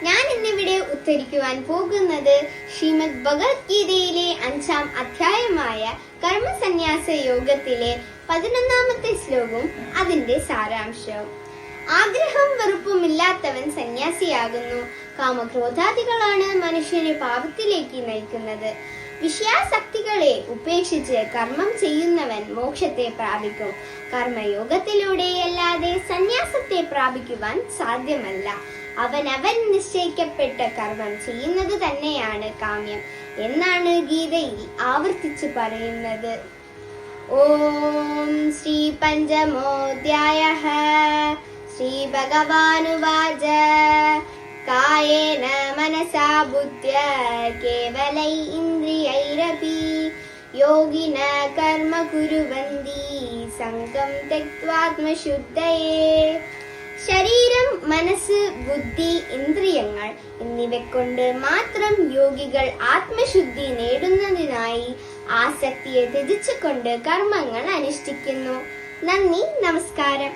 ഞാൻ ഇന്നിവിടെ ഉദ്ധരിക്കുവാൻ പോകുന്നത് ശ്രീമദ് ഭഗവത്ഗീതയിലെ 5-ാം അധ്യായമായ കർമ്മസന്യാസ യോഗത്തിലെ 11-ാമത്തെ ശ്ലോകവും അതിന്റെ സാരാംശവും. ആഗ്രഹം വെറുപ്പുമില്ലാത്തവൻ സന്യാസിയാകുന്നു. കാമക്രോധാദികളാണ് മനുഷ്യനെ പാപത്തിലേക്ക് നയിക്കുന്നത്. വിഷയാസക്തികളെ ഉപേക്ഷിച്ച് കർമ്മം ചെയ്യുന്നവൻ മോക്ഷത്തെ പ്രാപിക്കും. കർമ്മയോഗത്തിലൂടെയല്ലാതെ സന്യാസത്തെ പ്രാപിക്കുവാൻ സാധ്യമല്ല. അവനവൻ നിശ്ചയിക്കപ്പെട്ട കർമ്മം ചെയ്യുന്നത് തന്നെയാണ് കാമ്യം എന്നാണ് ഗീതയിൽ ആവർത്തിച്ചു പറയുന്നത്. ഓം ശ്രീ പഞ്ചമോധ്യായഃ. ശ്രീ ഭഗവാനുവാച കായേന മനസാ ബുദ്ധ്യാ കേവലൈ ഇന്ദ്രിയൈരപി യോഗിന കർമ്മ കുർവന്തി സംഗം ത്യക്ത്വാത്മശുദ്ധയേ. ശരീരം, മനസ്സ്, ബുദ്ധി, ഇന്ദ്രിയങ്ങൾ എന്നിവകൊണ്ട് മാത്രം യോഗികൾ ആത്മശുദ്ധി നേടുന്നതിനായി ആസക്തിയെ ത്യജിച്ചുകൊണ്ട് കർമ്മങ്ങൾ അനുഷ്ഠിക്കുന്നു. നന്ദി, നമസ്കാരം.